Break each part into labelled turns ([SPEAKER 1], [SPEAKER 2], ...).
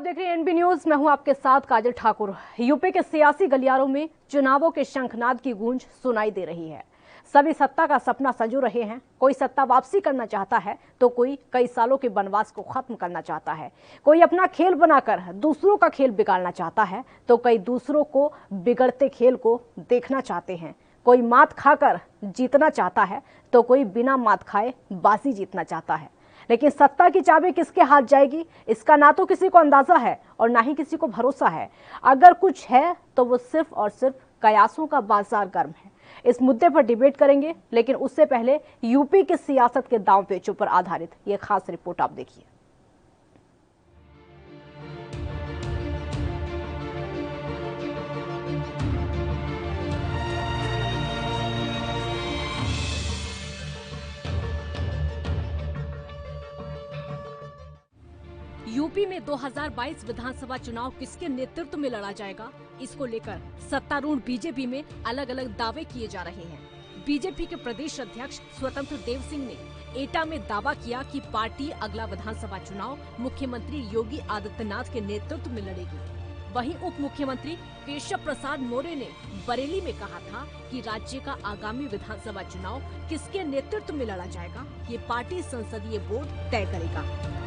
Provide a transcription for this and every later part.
[SPEAKER 1] देख रहे हैं एनबी न्यूज। मैं हूं आपके साथ काजल ठाकुर। यूपी के सियासी गलियारों में चुनावों के शंखनाद की गूंज सुनाई दे रही है। सभी सत्ता का सपना संजो रहे हैं। कोई सत्ता वापसी करना चाहता है तो कोई कई सालों के वनवास को खत्म करना चाहता है। कोई अपना खेल बनाकर दूसरों का खेल बिगाड़ना चाहता है तो कई दूसरों को बिगड़ते खेल को देखना चाहते हैं। कोई मात खाकर जीतना चाहता है तो कोई बिना मात खाए बाजी जीतना चाहता है। लेकिन सत्ता की चाबी किसके हाथ जाएगी, इसका ना तो किसी को अंदाजा है और ना ही किसी को भरोसा है। अगर कुछ है तो वो सिर्फ और सिर्फ कयासों का बाजार गर्म है। इस मुद्दे पर डिबेट करेंगे, लेकिन उससे पहले यूपी की सियासत के दांव पेचों पर आधारित ये खास रिपोर्ट आप देखिए। यूपी में 2022 विधानसभा चुनाव किसके नेतृत्व में लड़ा जाएगा, इसको लेकर सत्तारूढ़ बीजेपी में अलग अलग दावे किए जा रहे हैं। बीजेपी के प्रदेश अध्यक्ष स्वतंत्र देव सिंह ने एटा में दावा किया कि पार्टी अगला विधानसभा चुनाव मुख्यमंत्री योगी आदित्यनाथ के नेतृत्व में लड़ेगी। वहीं उप मुख्यमंत्री केशव प्रसाद मौर्य ने बरेली में कहा था कि राज्य का आगामी विधानसभा चुनाव किसके नेतृत्व में लड़ा जाएगा, ये पार्टी संसदीय बोर्ड तय करेगा।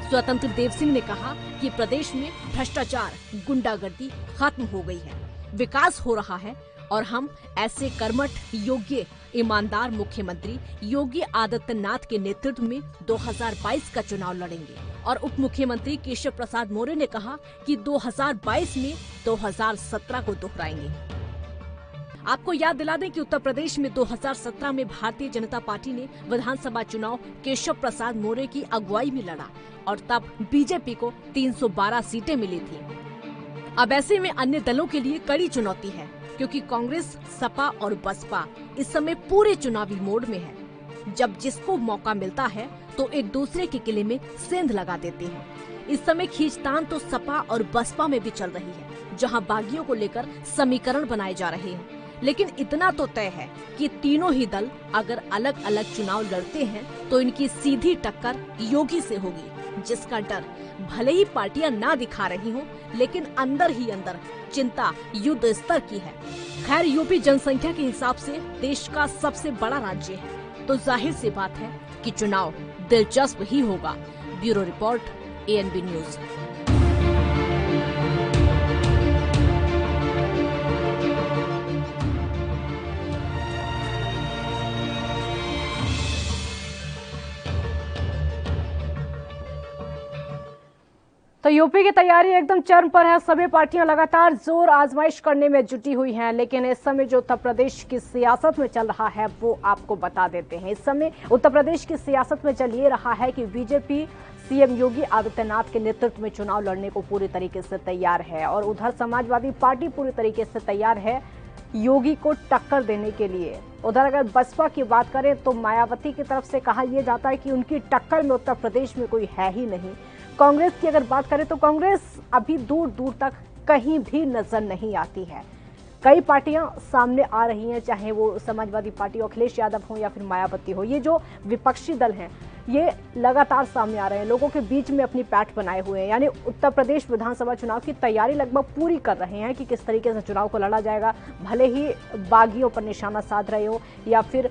[SPEAKER 1] स्वतंत्र देव सिंह ने कहा कि प्रदेश में भ्रष्टाचार, गुंडागर्दी खत्म हो गई है, विकास हो रहा है और हम ऐसे कर्मठ, योग्य, ईमानदार मुख्यमंत्री योगी आदित्यनाथ के नेतृत्व में 2022 का चुनाव लड़ेंगे। और उप मुख्यमंत्री केशव प्रसाद मौर्य ने कहा कि 2022 में 2017 को दोहराएंगे। आपको याद दिला दें कि उत्तर प्रदेश में 2017 में भारतीय जनता पार्टी ने विधानसभा चुनाव केशव प्रसाद मौर्य की अगुवाई में लड़ा और तब बीजेपी को 312 सीटें मिली थी। अब ऐसे में अन्य दलों के लिए कड़ी चुनौती है, क्योंकि कांग्रेस, सपा और बसपा इस समय पूरे चुनावी मोड में है। जब जिसको मौका मिलता है तो एक दूसरे के किले में सेंध लगा देते हैं। इस समय खींचतान तो सपा और बसपा में भी चल रही है, जहां बागियों को लेकर समीकरण बनाए जा रहे हैं। लेकिन इतना तो तय है कि तीनों ही दल अगर अलग अलग चुनाव लड़ते हैं तो इनकी सीधी टक्कर योगी से होगी, जिसका डर भले ही पार्टियां ना दिखा रही हों, लेकिन अंदर ही अंदर चिंता युद्ध स्तर की है। खैर, यूपी जनसंख्या के हिसाब से देश का सबसे बड़ा राज्य है, तो जाहिर सी बात है कि चुनाव दिलचस्प ही होगा। Bureau report, ANB news. तो यूपी की तैयारी एकदम चरम पर है। सभी पार्टियां लगातार जोर आजमाइश करने में जुटी हुई हैं, लेकिन इस समय जो उत्तर प्रदेश की सियासत में चल रहा है वो आपको बता देते हैं। इस समय उत्तर प्रदेश की सियासत में चल ये रहा है कि बीजेपी सीएम योगी आदित्यनाथ के नेतृत्व में चुनाव लड़ने को पूरी तरीके से तैयार है और उधर समाजवादी पार्टी पूरी तरीके से तैयार है योगी को टक्कर देने के लिए। उधर अगर बसपा की बात करें तो मायावती की तरफ से कहा यह जाता है कि उनकी टक्कर में उत्तर प्रदेश में कोई है ही नहीं। कांग्रेस की अगर बात करें तो कांग्रेस अभी दूर दूर तक कहीं भी नजर नहीं आती है। कई पार्टियां सामने आ रही हैं, चाहे वो समाजवादी पार्टी अखिलेश यादव हो या फिर मायावती हो। ये जो विपक्षी दल हैं ये लगातार सामने आ रहे हैं, लोगों के बीच में अपनी पैठ बनाए हुए हैं, यानी उत्तर प्रदेश विधानसभा चुनाव की तैयारी लगभग पूरी कर रहे हैं कि किस तरीके से चुनाव को लड़ा जाएगा। भले ही बागियों पर निशाना साध रहे हो या फिर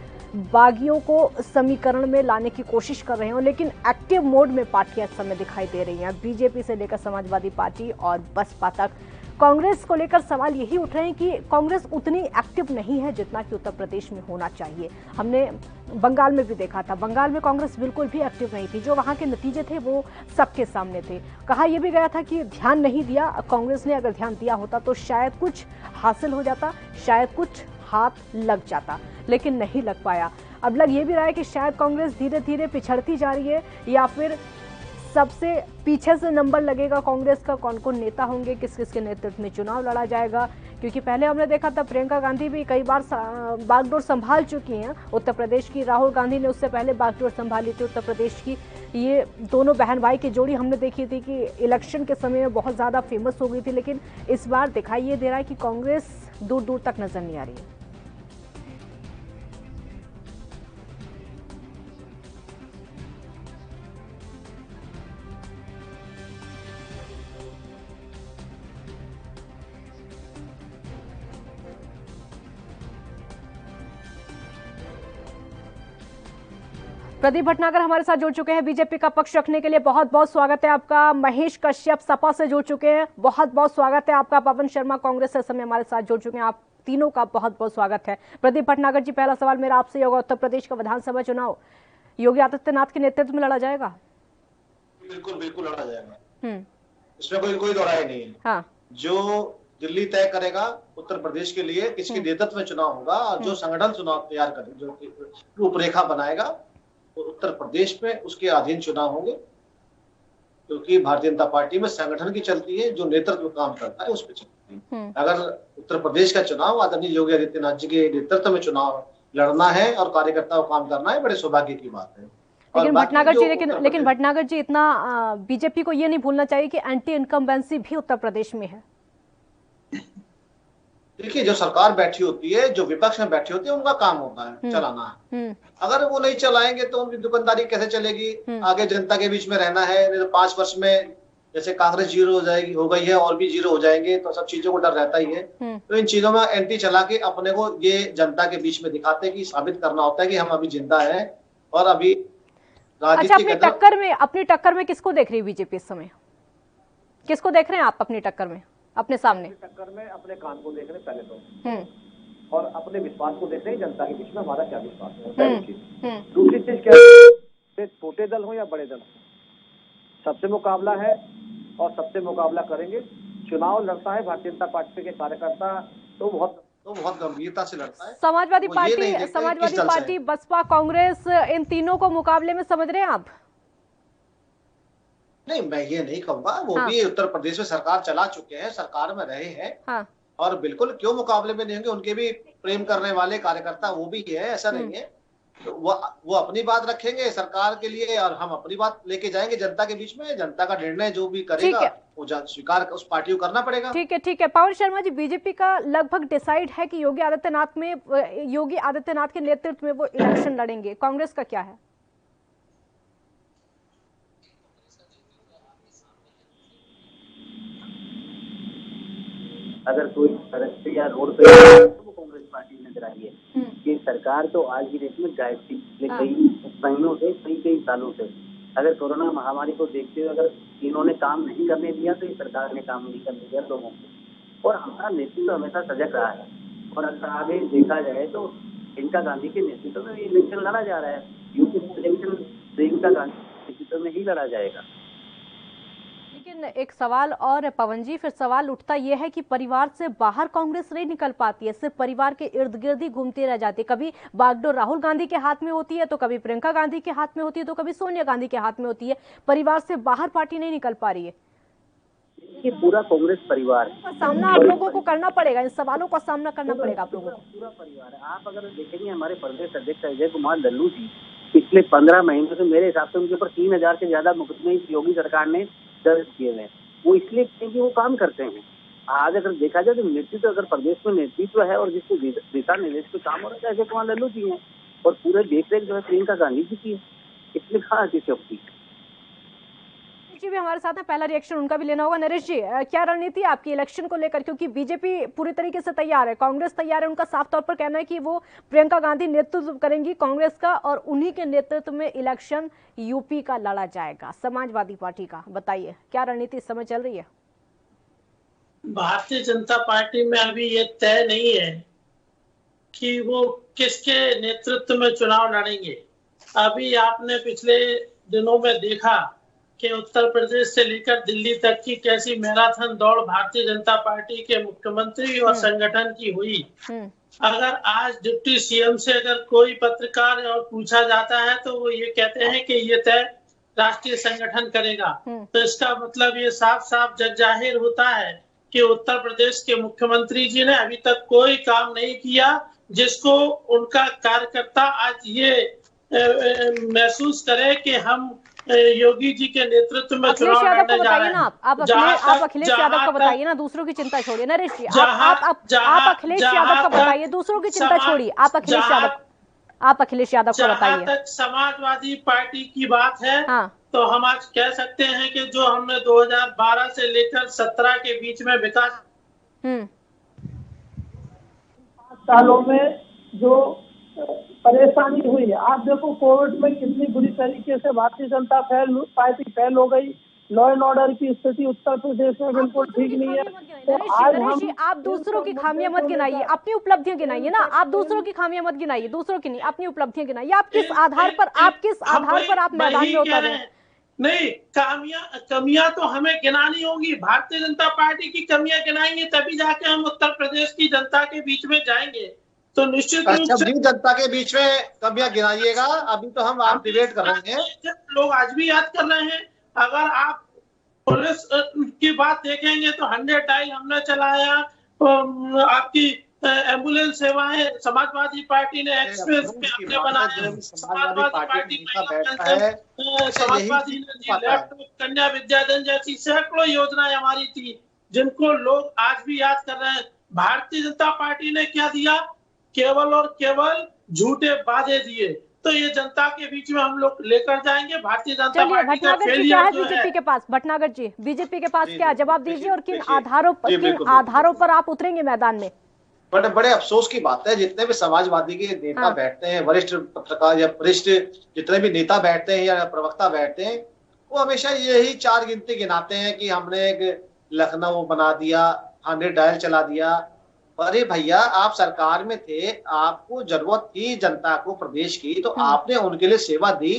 [SPEAKER 1] बागियों को समीकरण में लाने की कोशिश कर रहे हो, लेकिन एक्टिव मोड में पार्टियां इस समय दिखाई दे रही हैं। बीजेपी से लेकर समाजवादी पार्टी और बसपा तक। कांग्रेस को लेकर सवाल यही उठ रहे हैं कि कांग्रेस उतनी एक्टिव नहीं है जितना कि उत्तर प्रदेश में होना चाहिए। हमने बंगाल में भी देखा था, बंगाल में कांग्रेस बिल्कुल भी एक्टिव नहीं थी। जो वहां के नतीजे थे वो सबके सामने थे। कहा यह भी गया था कि ध्यान नहीं दिया कांग्रेस ने, अगर ध्यान दिया होता तो शायद कुछ हासिल हो जाता, शायद कुछ हाथ लग जाता, लेकिन नहीं लग पाया। अब लग ये भी रहा है कि शायद कांग्रेस धीरे धीरे पिछड़ती जा रही है या फिर सबसे पीछे से नंबर लगेगा कांग्रेस का। कौन कौन नेता होंगे, किस किस के नेतृत्व में चुनाव लड़ा जाएगा, क्योंकि पहले हमने देखा था प्रियंका गांधी भी कई बार बागडोर संभाल चुकी हैं उत्तर प्रदेश की। राहुल गांधी ने उससे पहले बागडोर संभाली थी उत्तर प्रदेश की। ये दोनों बहन भाई की जोड़ी हमने देखी थी कि इलेक्शन के समय में बहुत ज़्यादा फेमस हो गई थी, लेकिन इस बार दिखाई ये दे रहा है कि कांग्रेस दूर दूर तक नजर नहीं आ रही है। प्रदीप भटनागर हमारे साथ जुड़ चुके हैं बीजेपी का पक्ष रखने के लिए। बहुत बहुत स्वागत है आपका। महेश कश्यप सपा से जुड़ चुके हैं, बहुत बहुत स्वागत है आपका। पवन शर्मा कांग्रेस से समय हमारे साथ जुड़ चुके हैं, आप तीनों का बहुत बहुत स्वागत है। प्रदीप भटनागर जी, पहला सवाल मेरा आपसे होगा, उत्तर प्रदेश का विधानसभा चुनाव योगी आदित्यनाथ के नेतृत्व में लड़ा जाएगा?
[SPEAKER 2] बिल्कुल बिल्कुल लड़ा जाएगा, इसमें कोई दो राय नहीं है।
[SPEAKER 1] हाँ।
[SPEAKER 2] जो दिल्ली तय करेगा उत्तर प्रदेश के लिए किसके नेतृत्व में चुनाव होगा और जो संगठन चुनाव तैयार करे, जो रूपरेखा बनाएगा, तो उत्तर प्रदेश में उसके अधीन चुनाव होंगे, क्योंकि भारतीय जनता पार्टी में संगठन की चलती है, जो नेतृत्व काम करता है उस पर चलती है। अगर उत्तर प्रदेश का चुनाव आदरणीय योगी आदित्यनाथ जी के नेतृत्व में चुनाव लड़ना है और कार्यकर्ताओं को काम करना है, बड़े सौभाग्य की बात है।
[SPEAKER 1] लेकिन भटनागर जी, लेकिन भटनागर जी, इतना बीजेपी को ये नहीं भूलना चाहिए कि एंटी इनकम्बेंसी भी उत्तर प्रदेश में है।
[SPEAKER 2] देखिए, जो सरकार बैठी होती है, जो विपक्ष में बैठी होती है, उनका काम होता है चलाना है। अगर वो नहीं चलाएंगे तो उनकी दुकानदारी कैसे चलेगी? आगे जनता के बीच में रहना है, नहीं तो 5 वर्ष में जैसे कांग्रेस जीरो हो जाएगी, हो गई है, और भी जीरो हो जाएंगे, तो सब चीजों को डर रहता ही है। तो इन चीजों में एंटी चला के अपने को ये जनता के बीच में दिखाते कि साबित करना होता है कि हम अभी जिंदा है और अभी
[SPEAKER 1] अच्छा, अपनी टक्कर में किसको देख रही है बीजेपी इस समय? किसको देख रहे हैं आप अपनी टक्कर में? अपने सामने
[SPEAKER 3] टक्कर में अपने काम को देख रहे हैं पहले तो, और अपने विश्वास को देख रहे हैं, जनता के बीच में हमारा क्या विश्वास है, पहली चीज। दूसरी चीज क्या है, छोटे दल हो या बड़े दल, सबसे मुकाबला है और सबसे मुकाबला करेंगे। चुनाव लड़ता है भारतीय जनता पार्टी के कार्यकर्ता तो बहुत
[SPEAKER 2] गंभीरता से लड़ता है।
[SPEAKER 1] समाजवादी पार्टी, बसपा, कांग्रेस, इन तीनों को मुकाबले में समझ रहे हैं आप?
[SPEAKER 2] नहीं, मैं ये नहीं कहूंगा। वो भी उत्तर प्रदेश में सरकार चला चुके हैं, सरकार में रहे हैं, और बिल्कुल क्यों मुकाबले में नहीं होंगे। उनके भी प्रेम करने वाले कार्यकर्ता वो भी है, ऐसा नहीं है। तो वो अपनी बात रखेंगे सरकार के लिए और हम अपनी बात लेके जाएंगे जनता के बीच में। जनता का निर्णय जो भी करेगा वो स्वीकार उस पार्टी को करना पड़ेगा।
[SPEAKER 1] ठीक है। पवन शर्मा जी, बीजेपी का लगभग डिसाइड है कि योगी आदित्यनाथ के नेतृत्व में वो इलेक्शन लड़ेंगे। कांग्रेस का क्या है?
[SPEAKER 3] अगर कोई सड़क पे या रोड पे तो वो कांग्रेस पार्टी नजर आई है। ये सरकार तो आज की डेट में गायब थी कई महीनों से, कई सालों से। अगर कोरोना महामारी को देखते हुए अगर इन्होंने काम नहीं करने दिया तो ये सरकार ने काम नहीं करने दिया लोगों को, और हमारा नेतृत्व हमेशा सजग रहा है। और अगर आगे देखा जाए तो प्रियंका गांधी के नेतृत्व में इलेक्शन लड़ा जा रहा है। यूपी इलेक्शन प्रियंका गांधी के नेतृत्व में ही लड़ा जाएगा।
[SPEAKER 1] लेकिन एक सवाल और पवन जी, फिर सवाल उठता यह है कि परिवार से बाहर कांग्रेस नहीं निकल पाती है, सिर्फ परिवार के इर्द गिर्द ही घूमती रह जाती है। कभी बागडोर राहुल गांधी के हाथ में होती है, तो कभी प्रियंका गांधी के हाथ में होती है, तो कभी सोनिया गांधी के हाथ में होती है। परिवार से बाहर पार्टी नहीं निकल पा रही है।
[SPEAKER 3] ये पूरा कांग्रेस परिवार
[SPEAKER 1] का सामना आप लोगों को करना पड़ेगा, इन सवालों का सामना करना पड़ेगा आप लोगों को।
[SPEAKER 3] पूरा परिवार है। आप अगर देखेंगे हमारे प्रदेश अध्यक्ष अजय कुमार लल्लू जी पिछले 15 महीनों से मेरे हिसाब से उनके ऊपर 3000 से ज्यादा मुकदमे योगी सरकार ने दर्ज किए हैं। वो इसलिए क्योंकि वो काम करते हैं। आज अगर देखा जाए तो नेतृत्व, अगर प्रदेश में नेतृत्व है और जिसको दिशा निर्देश पे काम हो रहा है अजय कुमार लल्लू जी हैं, और पूरे देखरेख जो है प्रियंका गांधी जी की है। इसलिए कहाँ किसी की
[SPEAKER 1] जी भी हमारे साथ है, पहला रिएक्शन उनका भी लेना होगा। नरेश जी, क्या रणनीति है आपकी इलेक्शन को लेकर? क्योंकि बीजेपी पूरी तरीके से तैयार है, कांग्रेस तैयार है। उनका साफ तौर पर कहना है कि वो प्रियंका गांधी नेतृत्व करेंगी कांग्रेस का, और उन्हीं के नेतृत्व में इलेक्शन यूपी का लड़ा जाएगा। समाजवादी पार्टी का बताइए, क्या रणनीति इस समय चल रही है?
[SPEAKER 4] भारतीय जनता पार्टी में अभी ये तय नहीं है कि वो किसके नेतृत्व में चुनाव लड़ेंगे। अभी आपने पिछले दिनों में देखा कि उत्तर प्रदेश से लेकर दिल्ली तक की कैसी मैराथन दौड़ भारतीय जनता पार्टी के मुख्यमंत्री और संगठन की हुई। अगर आज डिप्टी सीएम से अगर कोई पत्रकार और पूछा जाता है तो वो ये कहते हैं कि ये तय राष्ट्रीय संगठन करेगा। तो इसका मतलब ये साफ साफ जग जाहिर होता है कि उत्तर प्रदेश के मुख्यमंत्री जी ने अभी तक कोई काम नहीं किया जिसको उनका कार्यकर्ता आज ये महसूस करे कि हम योगी जी के नेतृत्व में चुनाव लड़ने जा रहे हैं।
[SPEAKER 1] आप अखिलेश यादव को बताइए ना, दूसरों की चिंता छोड़िए। नरेश जी, आप अखिलेश यादव को बताइए, दूसरों की चिंता छोड़िए। आप अखिलेश यादव को बताइए।
[SPEAKER 4] जहां तक समाजवादी पार्टी की बात है, तो हम आज कह सकते हैं कि जो हमने 2012 से लेकर 17 के बीच में विकास
[SPEAKER 3] 5 सालों में जो
[SPEAKER 4] परेशानी हुई। आप देखो कोविड में कितनी बुरी तरीके से भारतीय जनता पार्टी फेल हो गई। लॉ एंड ऑर्डर की स्थिति उत्तर प्रदेश में बिल्कुल ठीक नहीं है। तो आज
[SPEAKER 1] नरेश
[SPEAKER 4] हम
[SPEAKER 1] जी, आप दूसरों की खामियां मत गिनाइए, अपनी उपलब्धियां गिनाइए ना। आप दूसरों की खामियां मत गिनाइए, दूसरों की नहीं, अपनी उपलब्धियां गिनाइए। आप किस आधार पर आप मैदान में उतर रहे हैं?
[SPEAKER 4] नहीं, कमियां तो हमें गिनानी होगी। भारतीय जनता पार्टी की कमियां गिनाएंगे तभी जाके हम उत्तर प्रदेश की जनता के बीच में जाएंगे। तो निश्चित रूप से
[SPEAKER 2] जनता के बीच में कमियां गिनाइएगा। अभी तो हम आप डिबेट कर रहे हैं।
[SPEAKER 4] लोग आज भी याद कर रहे हैं। अगर आप पुलिस की बात देखेंगे तो 100 डायल हमने चलाया। आपकी एम्बुलेंस सेवाएं समाजवादी पार्टी ने एक्सप्रेस पे हमने बनाया। समाजवादी पार्टी समाजवादी ने दी लैपटॉप, कन्या विद्याधन जैसी सैकड़ों योजनाएं हमारी थी जिनको लोग आज भी याद कर रहे हैं। भारतीय जनता पार्टी ने क्या दिया? केवल और केवल झूठे वादे दिए। तो ये जनता के बीच में हम लोग लेकर जाएंगे। भारतीय जनता पार्टी का फेलियर जो है
[SPEAKER 1] बीजेपी के पास, भटनागर जी, बीजेपी के पास क्या जवाब दीजिए और किन आधारों पर आप उतरेंगे मैदान में?
[SPEAKER 2] बड़े अफसोस की बात है, जितने भी समाजवादी के नेता बैठते हैं, वरिष्ठ पत्रकार या वरिष्ठ जितने भी नेता बैठते हैं या प्रवक्ता बैठते हैं, वो हमेशा यही 4 गिनती गिनाते हैं कि हमने एक लखनऊ बना दिया, 100 डायल चला दिया। अरे भैया, आप सरकार में थे, आपको जरूरत थी जनता को प्रदेश की, तो आपने उनके लिए सेवा दी।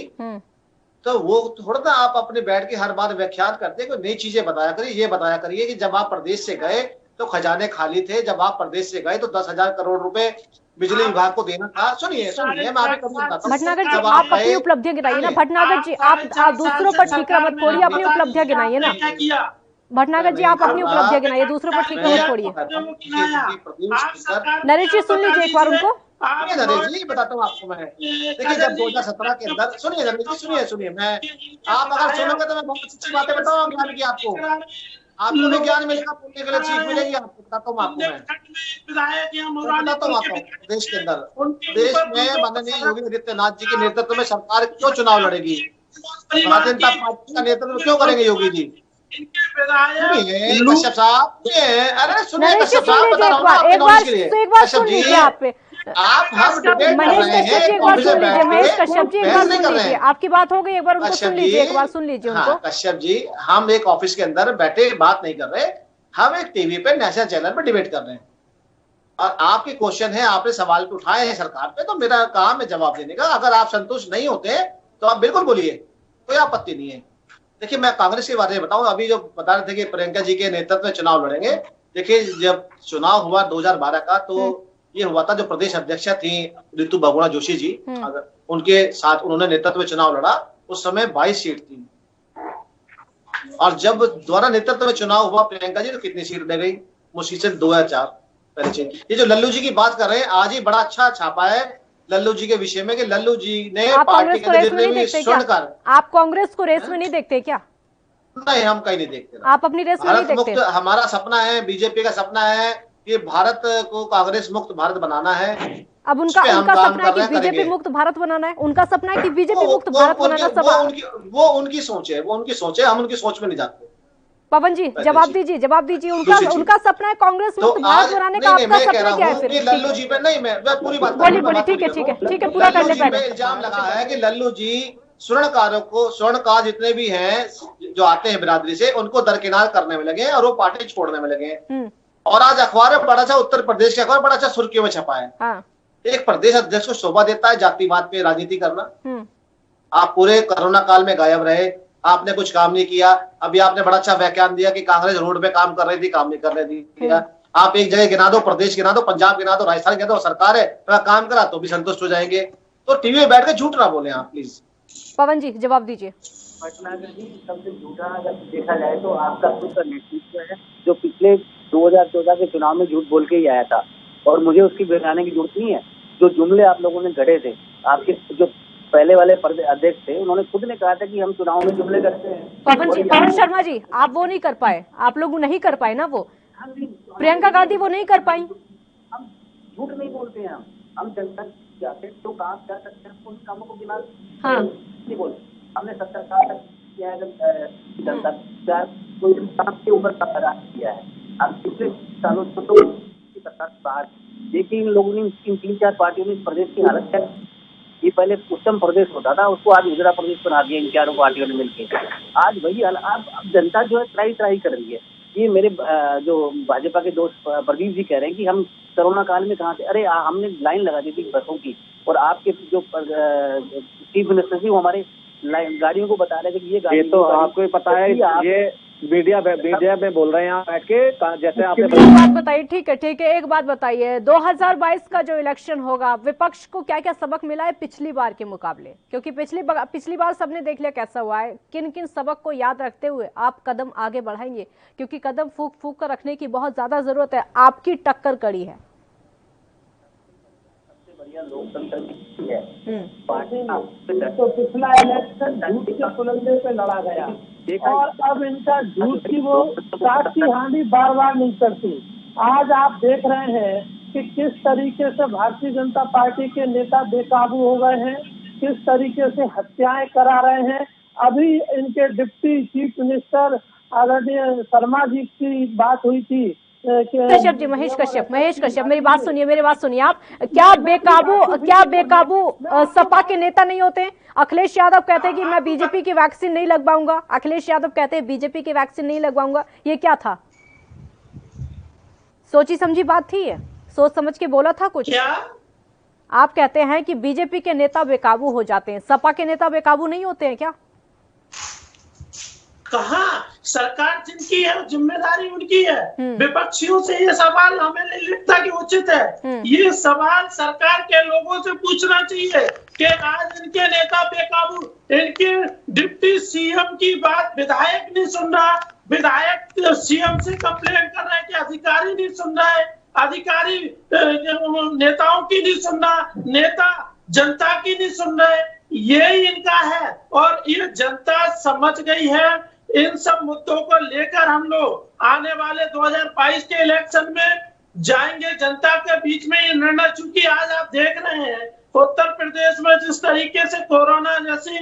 [SPEAKER 2] तो वो थोड़ा ना आप अपने बैठ के हर बार व्याख्यान करते कोई नई चीजें बताया करिए। ये बताया करिए कि जब आप प्रदेश से गए तो खजाने खाली थे, जब आप प्रदेश से गए तो 10,000 करोड़ रुपए बिजली विभाग को देना था। सुनिए मैं आपको बताता हूं।
[SPEAKER 1] भटनागर जी, आप अपनी उपलब्धियां गिनाइए ना। भटनागर जी, आप दूसरों पर ठीकरा मत फोड़िए, अपनी उपलब्धियां गिनाइए ना। भटनागर जी, आप अपनी उपलब्धियां गिनाइए, दूसरों पर ठीकरा मत फोड़िए। नरेश जी, सुन लीजिए एक बार उनको।
[SPEAKER 2] नरेश जी, बताता हूँ आपको मैं। देखिए, जब 2017 के अंदर, सुनिए नरेश जी, सुनिए मैं, आप अगर सुनोगे तो मैं बहुत अच्छी बातें बताऊंगा ज्ञान की आपको भी ज्ञान मिलेगा, बोलने के लिए सीख मिलेगी आपको। बताता हूँ आपको मैं बताता हूँ आपको। देश के अंदर, देश में माननीय योगी आदित्यनाथ जी के नेतृत्व में सरकार क्यों चुनाव लड़ेगी? भारतीय जनता पार्टी का नेतृत्व क्यों करेंगे योगी जी? कश्यप साहब, अरे सुनिए कश्यप साहब, बता रहा हूँ आपके नॉलेज के लिए। कश्यप जी, आप हम डिबेट कर रहे हैं,
[SPEAKER 1] महेश कश्यप जी, एक बार सुन लीजिए। आपकी बात हो गई, एक बार उनको सुन लीजिए, एक बार सुन लीजिए उनको।
[SPEAKER 2] कश्यप जी, हम एक ऑफिस के अंदर बैठे बात नहीं कर रहे, हम एक टीवी पे नेशनल चैनल पे डिबेट कर रहे हैं और आपके क्वेश्चन है, आपने सवाल पे उठाए हैं सरकार पे, तो मेरा काम है जवाब देने का। अगर आप संतुष्ट नहीं होते तो आप बिल्कुल बोलिए, कोई आपत्ति नहीं है। देखिए, मैं कांग्रेस के बारे में बताऊं। अभी जो बता रहे थे कि प्रियंका जी के नेतृत्व में चुनाव लड़ेंगे, देखिए जब चुनाव हुआ 2012 का, तो ये हुआ था, जो प्रदेश अध्यक्षा थी रितु बहुगुणा जोशी जी, अगर उनके साथ उन्होंने नेतृत्व में चुनाव लड़ा, उस समय 22 सीट थी। और जब द्वारा नेतृत्व में चुनाव हुआ प्रियंका जी, तो कितनी सीट ले गई? मुश्किल से 2 या 4 पहले। ये जो लल्लू जी की बात कर रहे हैं, आज ही बड़ा अच्छा छापा है लल्लू जी के विषय में कि लल्लू जी ने पार्टी के जितने भी स्वर्णकार।
[SPEAKER 1] आप कांग्रेस को रेस में नहीं देखते क्या?
[SPEAKER 2] नहीं, हम कहीं नहीं देखते।
[SPEAKER 1] आप अपनी रेस में नहीं देखते?
[SPEAKER 2] हमारा सपना है, बीजेपी का सपना है कि भारत को कांग्रेस मुक्त भारत बनाना है।
[SPEAKER 1] अब उनका सपना है कि बीजेपी मुक्त भारत बनाना है। उनका सपना है कि बीजेपी मुक्त भारत बनाना।
[SPEAKER 2] वो उनकी सोच है, हम उनकी सोच में नहीं जाते।
[SPEAKER 1] पवन जी, जवाब दीजिए। उनका सपना है कांग्रेस मुक्त भारत बनाने का, आपका सपना क्या है फिर?
[SPEAKER 2] लल्लू जी पे नहीं, मैं पूरी बात
[SPEAKER 1] बोलिए। ठीक है, पूरा कर ले पहले।
[SPEAKER 2] इल्जाम लगा है कि लल्लू जी स्वर्णकार जितने भी हैं जो आते हैं बिरादरी से, उनको दरकिनार करने में लगे और वो पार्टी छोड़ने में लगे। और आज अखबार में बड़ा सा, उत्तर प्रदेश के अखबार बड़ा सा सुर्खियों में छपा है। एक प्रदेश अध्यक्ष को शोभा देता है जातिवाद पे राजनीति करना। आप पूरे कोरोना काल में गायब रहे, आपने कुछ काम नहीं किया। अभी आपने बड़ा अच्छा व्याख्यान दिया कि कांग्रेस रोड पे काम कर रही थी, काम नहीं कर रही थी। आप एक जगह गिना दो, प्रदेश गिना दो, पंजाब गिना दो, राजस्थान गिना दो, सरकार है थोड़ा काम करा तो भी संतुष्ट हो जाएंगे। तो टीवी में बैठ के झूठ ना बोले आप प्लीज।
[SPEAKER 1] पवन जी, जवाब दीजिए।
[SPEAKER 3] भटनागर जी, सबसे झूठा अगर देखा जाए तो आपका खुद का नेतृत्व है, जो पिछले 2014 के चुनाव में झूठ बोल के ही आया था, और मुझे उसकी गिनाने की जरूरत नहीं है। जो जुमले आप लोगों ने गढ़े थे, आपके जो पहले वाले अध्यक्ष थे, उन्होंने खुद ने कहा था कि हम चुनाव में जुमले करते हैं।
[SPEAKER 1] पवन शर्मा जी, आप वो नहीं कर पाए, आप लोग नहीं कर पाए ना वो। प्रियंका गांधी वो नहीं कर पाई।
[SPEAKER 3] हम झूठ नहीं बोलते हैं, हम जनता जाते तो काम कर सकते हैं, उन कामों को गिना नहीं बोलते। हमने 70 साल तक किया है जनता, कोई काम के ऊपर राज किया है। अब पिछले सालों से तो बाहर देखिए, इन लोगों ने, इन 3-4 पार्टियों ने प्रदेश की हालत क्या ये पहले उत्तम प्रदेश होता था, उसको आज उत्तर प्रदेश बना दिया इन चारों पार्टियों ने मिलकर। आज वही अब जनता जो है ट्राई कर रही है। ये मेरे जो भाजपा के दोस्त प्रदीप जी कह रहे हैं कि हम कोरोना काल में कहाँ थे, अरे हमने लाइन लगा दी थी बसों की, और आपके जो चीफ मिनिस्टर थी वो हमारे गाड़ियों को बता रहे थे कि ये गाड़ी,
[SPEAKER 5] तो आपको ही पता है, ये मीडिया में बोल रहे हैं आप बैठ के, जैसे आपने
[SPEAKER 1] एक बात बताइए, ठीक है, एक बात बताइए, 2022 का जो इलेक्शन होगा, विपक्ष को क्या क्या सबक मिला है पिछली बार के मुकाबले? क्योंकि पिछली बार सबने देख लिया कैसा हुआ है। किन किन सबक को याद रखते हुए आप कदम आगे बढ़ाएंगे? क्योंकि कदम फूक कर रखने की बहुत ज्यादा जरूरत है, आपकी टक्कर कड़ी है।
[SPEAKER 3] लोकतंत्र है पार्टी
[SPEAKER 6] तो पिछला इलेक्शन झूठ के पुलंदे पे लड़ा गया, और अब इनका झूठ की वो साक्षी हांडी बार बार नहीं करती। आज आप देख रहे हैं कि किस तरीके से भारतीय जनता पार्टी के नेता बेकाबू हो गए हैं, किस तरीके से हत्याएं करा रहे हैं। अभी इनके डिप्टी चीफ मिनिस्टर आदरणीय शर्मा जी की बात हुई थी।
[SPEAKER 1] कश्यप जी, महेश कश्यप, मेरी बात सुनिए आप। क्या बेकाबू सपा के नेता नहीं होते? अखिलेश यादव कहते हैं कि मैं बीजेपी की वैक्सीन नहीं लगवाऊंगा, ये क्या था? सोची समझी बात थी ये? सोच समझ के बोला था कुछ?
[SPEAKER 4] क्या
[SPEAKER 1] आप कहते हैं कि बीजेपी के नेता बेकाबू हो जाते हैं, सपा के नेता बेकाबू नहीं होते हैं क्या?
[SPEAKER 4] कहाँ? सरकार जिनकी है जिम्मेदारी उनकी है। विपक्षियों से ये सवाल हमें नहीं लगता कि उचित है। ये सवाल सरकार के लोगों से पूछना चाहिए कि आज इनके नेता बेकाबू, इनके डिप्टी सीएम की बात विधायक नहीं सुन रहा, विधायक सीएम से कंप्लेंट कर रहे हैं कि अधिकारी नहीं सुन रहा है, अधिकारी नेताओं की नहीं सुन रहा, नेता जनता की नहीं सुन रहे। यही इनका है, और ये जनता समझ गई है। इन सब मुद्दों को लेकर हम लोग आने वाले 2022 के इलेक्शन में जाएंगे जनता के बीच में। ये निर्णय, चूंकि आज आप देख रहे हैं उत्तर प्रदेश में जिस तरीके से कोरोना जैसी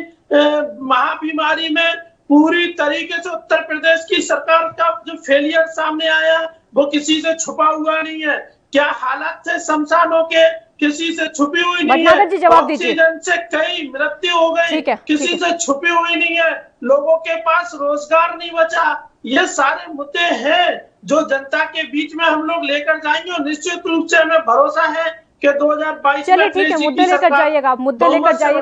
[SPEAKER 4] महाबीमारी में पूरी तरीके से उत्तर प्रदेश की सरकार का जो फेलियर सामने आया वो किसी से छुपा हुआ नहीं है। क्या हालात थे शमशानों के, किसी से छुपी हुई नहीं है।
[SPEAKER 1] जी जवाब दीजिए।
[SPEAKER 4] ऑक्सीजन से कई मृत्यु हो गई, किसी से छुपी हुई नहीं है। लोगों के पास रोजगार नहीं बचा। ये सारे मुद्दे हैं जो जनता के बीच में हम लोग लेकर जाएंगे, और निश्चित रूप से हमें भरोसा है कि 2022
[SPEAKER 1] चलिए ठीक है, मुद्दे लेकर जाइएगा आप,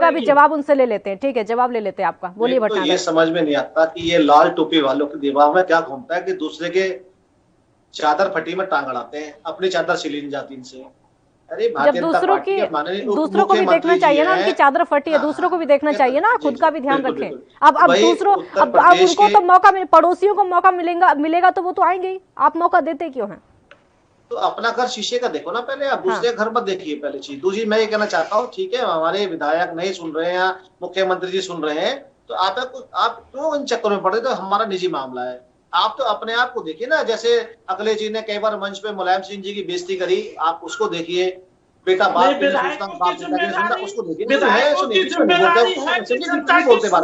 [SPEAKER 1] अभी जवाब उनसे ले लेते हैं। ठीक है, जवाब ले लेते हैं आपका, बोलिए भटनागर।
[SPEAKER 2] ये समझ में नहीं आता कि ये लाल टोपी वालों के दिमाग में क्या घूमता है कि दूसरे के चादर फटी में टांग अड़ाते हैं, अपनी चादर सिली नहीं जाती इनसे। अरे
[SPEAKER 1] जब दूसरों को भी देखना चाहिए ना, उनकी चादर फटी है, दूसरों को भी देखना चाहिए ना, खुद का भी ध्यान रखें। अब उनको तो मौका पड़ोसियों को मौका मिलेगा तो वो तो आएंगे ही, आप मौका देते क्यों हैं?
[SPEAKER 2] तो अपना घर शीशे का देखो ना पहले, आप दूसरे घर मत देखिए पहले चीज। दूसरी मैं ये कहना चाहता हूँ, ठीक है हमारे विधायक नहीं सुन रहे हैं, मुख्यमंत्री जी सुन रहे हैं, तो आप क्यों इन चक्करों में पड़े? तो हमारा निजी मामला है, आप तो अपने आप को देखिए ना। जैसे अखिलेश जी ने कई बार मंच पे मुलायम सिंह जी की बेइज्जती करी, आप उसको देखिए। बेटा बाप उसको देखिए, बोलते बार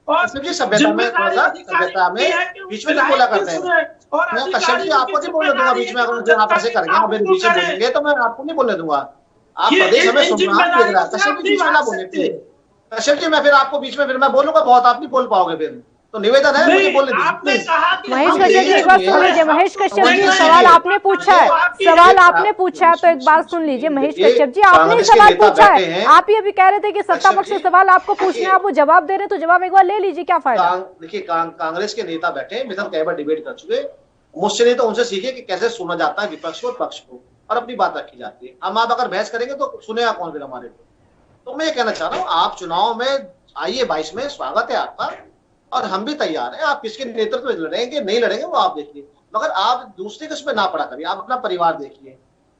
[SPEAKER 2] बार सभ्यता में, थोड़ा सा सभ्यता में बीच में बोला करते हैं। मैं कश्यप जी आपको नहीं बोलने दूंगा बीच में, अगर आप ऐसे करेंगे मेरे बीच में बोलेंगे तो मैं आपको नहीं बोलने दूंगा। आप प्रदेश हमें सुनना देख रहा है, कश्यप जी बीच में ना बोले प्लीज। कश्यप जी मैं फिर आपको बीच में फिर मैं बोलूंगा बहुत, आप नहीं बोल पाओगे फिर, तो निवेदन है मुझे बोलने दीजिए।
[SPEAKER 1] महेश कश्यप जी एक बार सुन लीजिए। महेश कश्यप जी सवाल आपने पूछा है, तो एक बार सुन लीजिए। महेश कश्यप जी आपने सवाल पूछा है, आप ही अभी कह रहे थे कि सत्ता पक्ष से सवाल आपको पूछना है, आप वो जवाब दे रहे हैं, तो जवाब एक बार ले लीजिए, क्या फायदा।
[SPEAKER 2] देखिए कांग्रेस के नेता बैठे, मिशन कई बार डिबेट कर चुके, मुझसे नहीं तो उनसे सीखे कि कैसे सुना जाता है विपक्ष को, पक्ष को, और अपनी बात रखी जाती है। हम आप अगर बहस करेंगे तो सुनेगा कौन फिर हमारे को। तो मैं ये कहना चाह रहा हूँ, आप चुनाव में आइए 22 में, स्वागत है आपका, और हम भी तैयार हैं। आप किसके नेतृत्व में लड़ेंगे नहीं लड़ेंगे वो आप देखिए, मगर आप दूसरे के उसमें ना पड़ा करिए। आप अपना परिवार देखिए,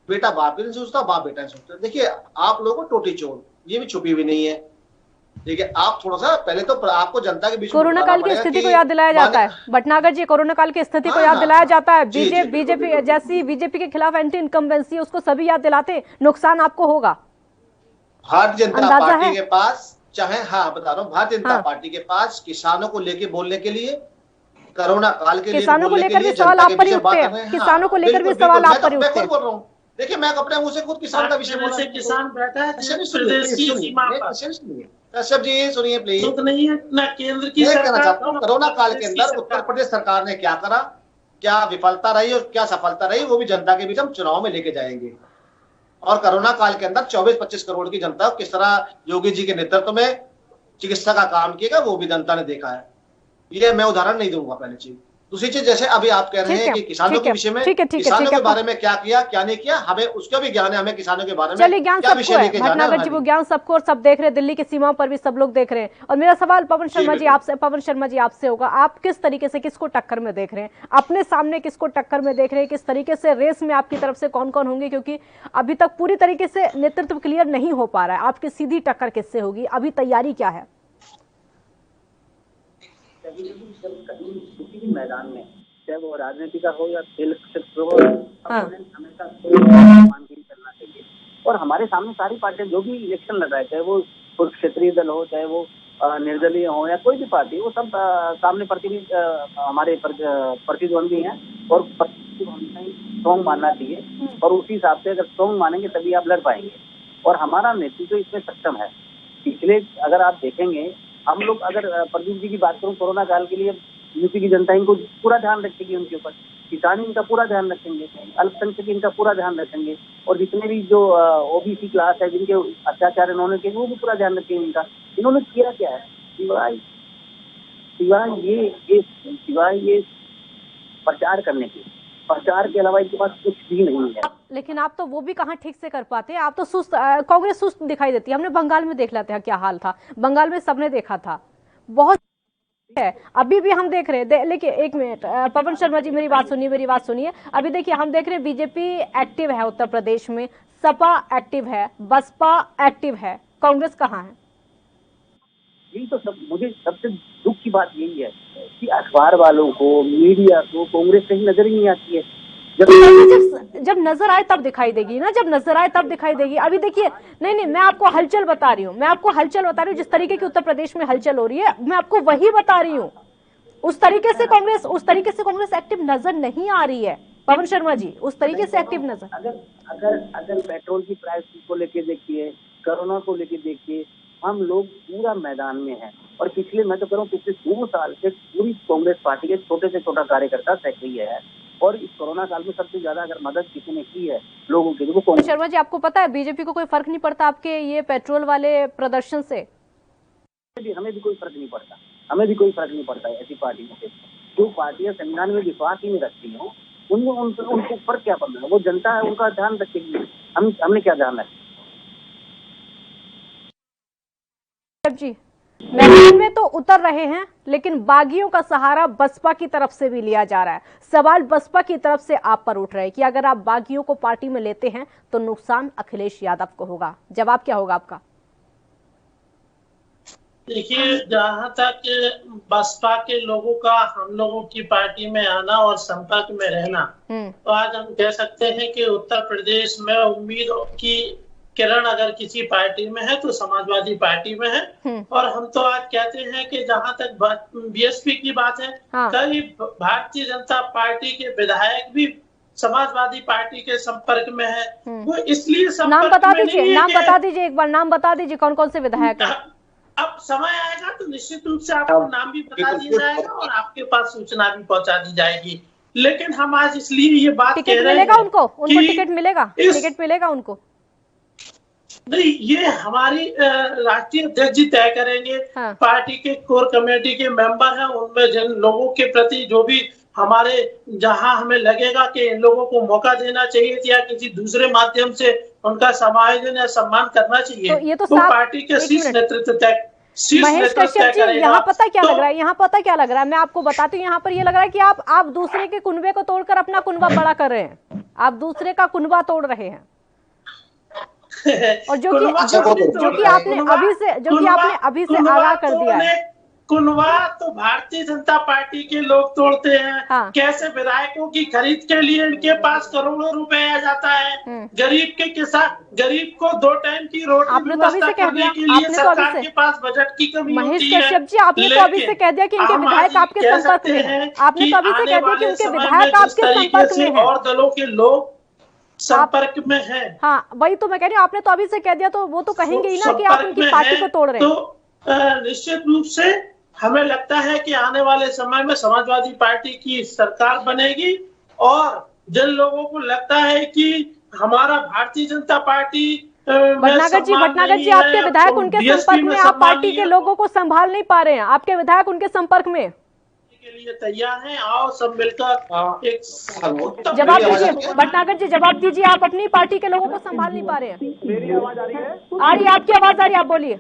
[SPEAKER 2] बेटा बाप भी नहीं सोचता, बाप बेटा नहीं सोचता। देखिए आप लोगों को टोटी चोर ये भी छुपी हुई नहीं है, ठीक है। आप थोड़ा सा पहले तो आपको जनता के बीच
[SPEAKER 1] कोरोना काल की स्थिति को याद दिलाया जाता है। भटनागर जी, कोरोना काल की स्थिति को याद दिलाया जाता है। बीजेपी जैसी बीजेपी के खिलाफ एंटी इनकम्बेंसी, उसको सभी याद दिलाते, नुकसान आपको होगा।
[SPEAKER 2] भारतीय जनता पार्टी के पास चाहे, बता रहा हूँ, भारतीय जनता पार्टी के पास किसानों को लेके बोलने के लिए, कोरोना काल के लिए
[SPEAKER 1] किसानों को लेकर भी सवाल आप पर ही उठते हैं, किसानों को लेकर भी सवाल आप पर ही उठते हैं।
[SPEAKER 2] देखिए मैं अपने मुंह से खुद किसान का विषय बोला,
[SPEAKER 4] किसान बैठा है
[SPEAKER 2] प्रदेश की सीमा पर। कश्यप जी सुनिए प्लीज,
[SPEAKER 4] नहीं है ना केंद्र की
[SPEAKER 2] मैं कहना
[SPEAKER 4] सरकार।
[SPEAKER 2] चाहता हूँ कोरोना काल के अंदर उत्तर प्रदेश सरकार ने क्या करा, क्या विफलता रही और क्या सफलता रही, वो भी जनता के बीच हम चुनाव में लेके जाएंगे। और कोरोना काल के अंदर 24-25 करोड़ की जनता किस तरह योगी जी के नेतृत्व में चिकित्सा का काम किएगा वो भी जनता ने देखा है। ये मैं उदाहरण नहीं दूंगा। पहली चीज, दूसरी चीज जैसे अभी आप कह रहे हैं कि किसानों के विषय में, किसानों के बारे में क्या किया क्या नहीं किया, हमें उसका भी ज्ञान है, हमें किसानों के बारे में क्या विषय लेके जाना है।
[SPEAKER 1] भटनागर जी वो ज्ञान सबको, और सब देख रहे हैं, दिल्ली की सीमा पर भी सब लोग देख रहे हैं। और मेरा सवाल पवन शर्मा जी आपसे होगा, आप किस तरीके से किसको टक्कर में देख रहे हैं, अपने सामने किसको टक्कर में देख रहे हैं, किस तरीके से रेस में आपकी तरफ से कौन कौन होंगे, क्योंकि अभी तक पूरी तरीके से नेतृत्व क्लियर नहीं हो पा रहा है, आपकी सीधी टक्कर किससे होगी, अभी तैयारी क्या है?
[SPEAKER 3] किसी भी मैदान में, चाहे वो राजनीति का हो या खेल क्षेत्र हो, हमेशा मान के चलना चाहिए। और हमारे सामने सारी पार्टियां जो भी इलेक्शन लड़ रहे, चाहे वो क्षेत्रीय दल हो, चाहे वो निर्दलीय हो या कोई भी पार्टी, वो सब सामने हमारे प्रतिद्वंदी हैं और स्ट्रॉन्ग मानना चाहिए। और उसी हिसाब से अगर स्ट्रॉन्ग मानेंगे तभी आप लड़ पाएंगे। और हमारा नेतृत्व इसमें सक्षम है। पिछले अगर आप देखेंगे, हम लोग अगर प्रदीप जी की बात करूं, कोरोना काल के लिए यूपी की जनता इनको पूरा ध्यान रखेगी, उनके ऊपर किसान इनका पूरा ध्यान रखेंगे, अल्पसंख्यक इनका पूरा ध्यान रखेंगे, और जितने भी जो ओबीसी क्लास है जिनके अत्याचार इन्होंने किए वो भी पूरा ध्यान रखेंगे इनका। इन्होंने किया क्या है सिवाय ये प्रचार करने के, प्रचार के अलावा इनके पास कुछ भी नहीं है।
[SPEAKER 1] लेकिन आप तो वो भी कहाँ ठीक से कर पाते हैं, आप तो सुस्त, कांग्रेस सुस्त दिखाई देती है। हमने बंगाल में देख लेते हैं क्या हाल था, बंगाल में सबने देखा था, बहुत है। अभी भी हम देख रहे हैं, लेकिन एक मिनट पवन शर्मा जी मेरी बात सुनिए। अभी देखिए हम देख रहे हैं बीजेपी एक्टिव है उत्तर प्रदेश में, सपा एक्टिव है, बसपा एक्टिव है, कांग्रेस कहाँ है?
[SPEAKER 3] यही तो मुझे सबसे दुख की बात यही है कि अखबार वालों को, मीडिया को कांग्रेस कहीं नजर ही नहीं आती है।
[SPEAKER 1] जब नजर आए तब दिखाई देगी ना, जब नजर आए तब दिखाई देगी। अभी देखिए, नहीं मैं आपको हलचल बता रही हूँ, जिस तरीके की उत्तर प्रदेश में हलचल हो रही है मैं आपको वही बता रही हूँ। उस तरीके से कांग्रेस एक्टिव नजर नहीं आ रही है पवन शर्मा जी, उस तरीके से एक्टिव नजर।
[SPEAKER 3] अगर पेट्रोल की प्राइस को लेके देखिए, कोरोना को लेके देखिए, हम लोग पूरा मैदान में हैं। और पिछले 2 साल से पूरी कांग्रेस पार्टी के छोटे से छोटा कार्यकर्ता सक्रिय है। और इस कोरोना काल में सबसे ज्यादा अगर मदद किसी ने की है लोगों के लिए वो कांग्रेस।
[SPEAKER 1] शर्मा जी आपको पता है बीजेपी को कोई फर्क नहीं पड़ता आपके ये पेट्रोल वाले प्रदर्शन से?
[SPEAKER 3] हमें भी कोई फर्क नहीं पड़ता है ऐसी पार्टियों से। जो पार्टियां संविधान में विश्वास ही नहीं रखती हैं उनको फर्क क्या पड़ता है? वो जनता है, उनका ध्यान रखेगी, हमने क्या ध्यान रखा
[SPEAKER 1] जी। मैदान में तो उतर रहे हैं, लेकिन बागियों का सहारा बसपा की तरफ से भी लिया जा रहा है। सवाल बसपा की तरफ से आप पर उठ रहे हैं कि अगर आप बागियों को पार्टी में लेते हैं तो नुकसान अखिलेश यादव को होगा। जवाब क्या होगा आपका?
[SPEAKER 4] देखिए, जहां तक बसपा के लोगों का हम लोगों की पार्टी में आना और संपर्क में रहना, तो आज हम कह सकते हैं कि उत्तर प्रदेश में उम्मीद की किरण अगर किसी पार्टी में है तो समाजवादी पार्टी में है। और हम तो आज कहते हैं कि जहां तक बीएसपी की बात है, कई भारतीय जनता पार्टी के विधायक भी समाजवादी पार्टी के संपर्क में है। वो इसलिए
[SPEAKER 1] नाम बता दीजिए, एक बार नाम बता दीजिए कौन कौन से विधायक हैं।
[SPEAKER 4] अब समय आएगा तो निश्चित रूप से आपको नाम भी बता दिया जाएगा और आपके पास सूचना भी पहुंचा दी जाएगी। लेकिन हम आज इसलिए ये बात कह रहे हैं,
[SPEAKER 1] उनको टिकट मिलेगा उनको?
[SPEAKER 4] नहीं, ये हमारी राष्ट्रीय अध्यक्ष जी तय करेंगे। पार्टी के कोर कमेटी के मेंबर हैं, उनमें जिन लोगों के प्रति जो भी हमारे जहां हमें लगेगा कि इन लोगों को मौका देना चाहिए या किसी दूसरे माध्यम से उनका समायोजन या सम्मान करना चाहिए, तो ये तो पार्टी के शीर्ष नेतृत्व तय।
[SPEAKER 1] महेश कश्यप जी, यहाँ पता क्या लग रहा है, मैं आपको बताती हूँ। यहाँ पर ये लग रहा है कि आप दूसरे के कुनबे को तोड़कर अपना कुनबा बड़ा कर रहे हैं, आप दूसरे का कुनबा तोड़ रहे हैं। और जो कि आपने अभी से आगाह कर दिया है,
[SPEAKER 4] कुनबा तो भारतीय जनता पार्टी के लोग तोड़ते हैं। कैसे विधायकों की खरीद के लिए इनके पास करोड़ों रुपए आ जाता है। गरीब को 2 टाइम की रोटी व्यवस्था करने के लिए सरकार के पास बजट की कमी होती है।
[SPEAKER 1] महेश कश्यप जी, आपने तो अभी से कह दिया कि इनके विधायक आपके संपर्क में हैं। आपने तो अभी से कह दिया कि उनके विधायक आपके संपर्क में हैं।
[SPEAKER 4] और दलों के लोग संपर्क में है।
[SPEAKER 1] हाँ वही तो मैं कह रही हूँ, आपने तो अभी से कह दिया तो वो तो कहेंगे ही ना कि आप उनकी पार्टी को तोड़ रहे हैं।
[SPEAKER 4] तो निश्चित रूप से हमें लगता है कि आने वाले समय में समाजवादी पार्टी की सरकार बनेगी, और जिन लोगों को लगता है कि हमारा भारतीय जनता पार्टी
[SPEAKER 1] भटनागर जी आपके विधायक उनके संपर्क में, आप पार्टी के लोगों को संभाल नहीं पा रहे हैं, आपके विधायक उनके संपर्क में
[SPEAKER 4] के लिए तैयार हैं। आओ सब मिलकर एक
[SPEAKER 1] जवाब दीजिए। भटनागर जी जवाब दीजिए, आप अपनी पार्टी के लोगों को संभाल नहीं पा रहे हैं।
[SPEAKER 5] मेरी आवाज आ रही है?
[SPEAKER 1] आ रही है, आपकी आवाज आ रही है, आप बोलिए।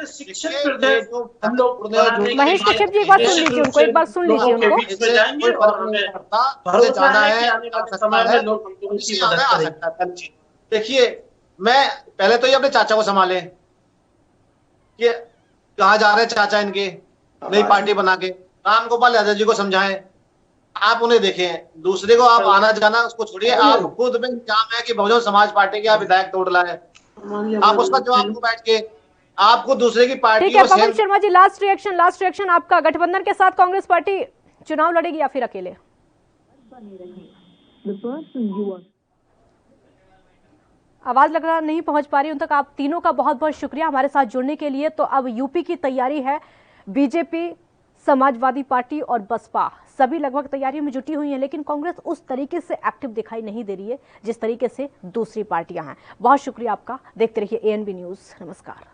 [SPEAKER 4] शिक्षक प्रदेश हम लोग
[SPEAKER 1] महेश कश्यप जी एक बार सुन लीजिए उनको, एक बार सुन लीजिए उनको।
[SPEAKER 4] जाएंगे और हमें भरोसा है कि आने वाले समय में लोग उनकी मदद करेंगे।
[SPEAKER 2] देखिए, मैं पहले तो ये अपने चाचा को संभाले कि कहाँ जा रहे हैं चाचा इनके, नई पार्टी बना के। राम गोपाल यादव जी को समझाएं, आप उन्हें देखें। दूसरे को आप आना जाना उसको छोड़िए, आप खुद में इल्जाम है कि बहुजन समाज पार्टी के आप विधायक तोड़ लाए, आप उसका जवाब को बैठ के आपको दूसरे की पार्टी।
[SPEAKER 1] ठीक है पवन शर्मा जी, लास्ट रिएक्शन आपका। गठबंधन के साथ कांग्रेस पार्टी चुनाव लड़ेगी या फिर अकेले? आवाज लग रहा नहीं पहुंच पा रही उन तक। आप तीनों का बहुत बहुत शुक्रिया हमारे साथ जुड़ने के लिए। तो अब यूपी की तैयारी है, बीजेपी, समाजवादी पार्टी और बसपा सभी लगभग तैयारियों में जुटी हुई हैं, लेकिन कांग्रेस उस तरीके से एक्टिव दिखाई नहीं दे रही है जिस तरीके से दूसरी पार्टियां हैं। बहुत शुक्रिया आपका। देखते रहिए एएनबी न्यूज। नमस्कार।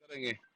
[SPEAKER 7] करेंगे।